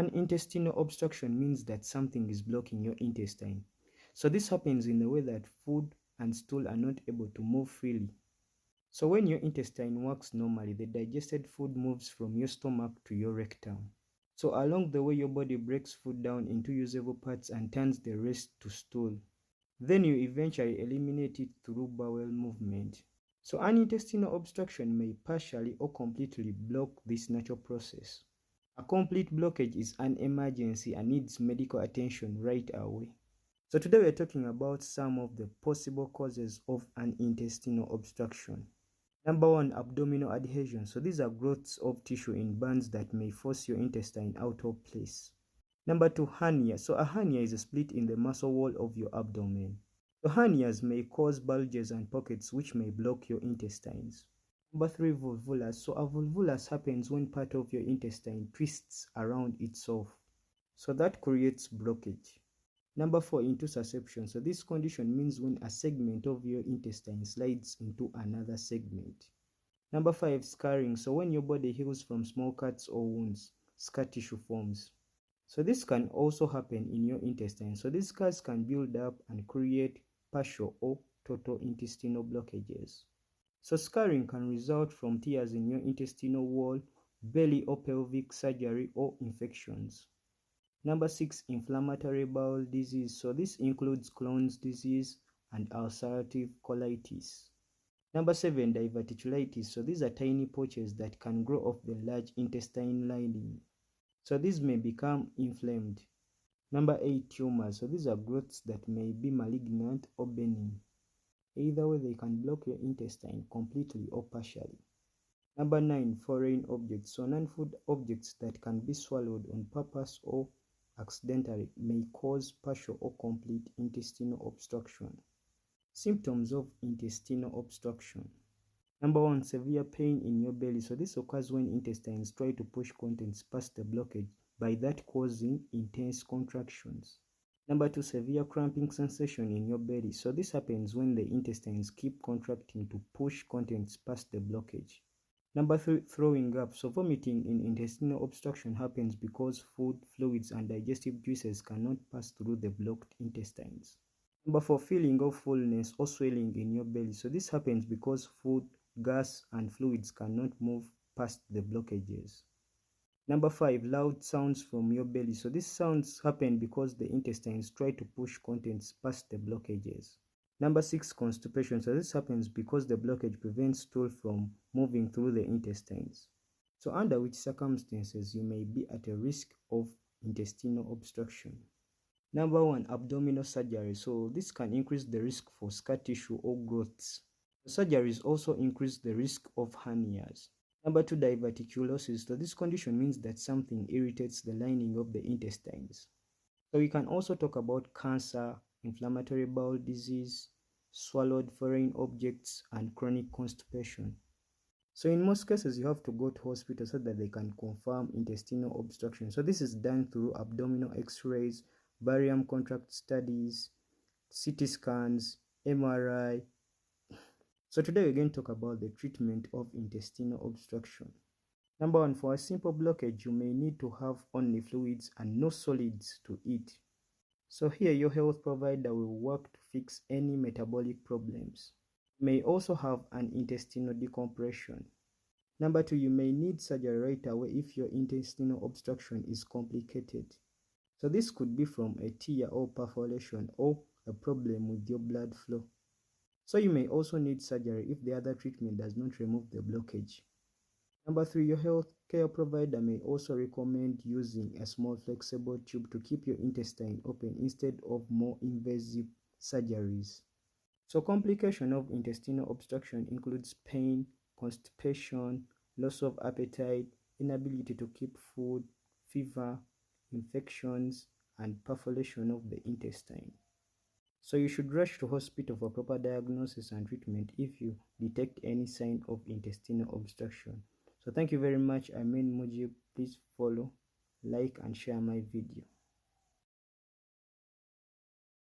An intestinal obstruction means that something is blocking your intestine. So this happens in the way that food and stool are not able to move freely. So when your intestine works normally, the digested food moves from your stomach to your rectum. So along the way, your body breaks food down into usable parts and turns the rest to stool. Then you eventually eliminate it through bowel movement. So an intestinal obstruction may partially or completely block this natural process. A complete blockage is an emergency and needs medical attention right away. So today we are talking about some of the possible causes of an intestinal obstruction. Number one, abdominal adhesion. So these are growths of tissue in bands that may force your intestine out of place. Number two, hernia. So a hernia is a split in the muscle wall of your abdomen. So hernias may cause bulges and pockets which may block your intestines. Number three, volvulus. So a volvulus happens when part of your intestine twists around itself. So that creates blockage. Number four, intussusception. So this condition means when a segment of your intestine slides into another segment. Number five, scarring. So when your body heals from small cuts or wounds, scar tissue forms. So this can also happen in your intestine. So these scars can build up and create partial or total intestinal blockages. So scarring can result from tears in your intestinal wall, belly or pelvic surgery, or infections. Number six, inflammatory bowel disease. So this includes Crohn's disease and ulcerative colitis. Number seven, diverticulitis. So these are tiny pouches that can grow off the large intestine lining. So these may become inflamed. Number eight, tumors. So these are growths that may be malignant or benign. Either way, they can block your intestine completely or partially. Number nine, foreign objects. So non-food objects that can be swallowed on purpose or accidentally may cause partial or complete intestinal obstruction. Symptoms of intestinal obstruction. Number one, severe pain in your belly. So this occurs when intestines try to push contents past the blockage, by that causing intense contractions. Number two, severe cramping sensation in your belly. So this happens when the intestines keep contracting to push contents past the blockage. Number three, throwing up. So vomiting in intestinal obstruction happens because food, fluids, and digestive juices cannot pass through the blocked intestines. Number four, feeling of fullness or swelling in your belly. So this happens because food, gas, and fluids cannot move past the blockages. Number five, loud sounds from your belly. So these sounds happen because the intestines try to push contents past the blockages. Number six, constipation. So this happens because the blockage prevents stool from moving through the intestines. So under which circumstances you may be at a risk of intestinal obstruction. Number one, abdominal surgery. So this can increase the risk for scar tissue or growths. Surgeries also increase the risk of hernias. Number two, diverticulosis. So this condition means that something irritates the lining of the intestines. So we can also talk about cancer, inflammatory bowel disease, swallowed foreign objects, and chronic constipation. So in most cases, you have to go to hospital so that they can confirm intestinal obstruction. So this is done through abdominal x-rays, barium contrast studies, CT scans, MRI. So today we're going to talk about the treatment of intestinal obstruction. Number one, for a simple blockage, you may need to have only fluids and no solids to eat. So here your health provider will work to fix any metabolic problems. You may also have an intestinal decompression. Number two, you may need surgery right away if your intestinal obstruction is complicated. So this could be from a tear or perforation or a problem with your blood flow. So you may also need surgery if the other treatment does not remove the blockage. Number three, your healthcare provider may also recommend using a small flexible tube to keep your intestine open instead of more invasive surgeries. So complication of intestinal obstruction includes pain, constipation, loss of appetite, inability to keep food, fever, infections, and perforation of the intestine. So you should rush to hospital for proper diagnosis and treatment if you detect any sign of intestinal obstruction. So thank you very much. I'm Mujib. Please follow, like, and share my video.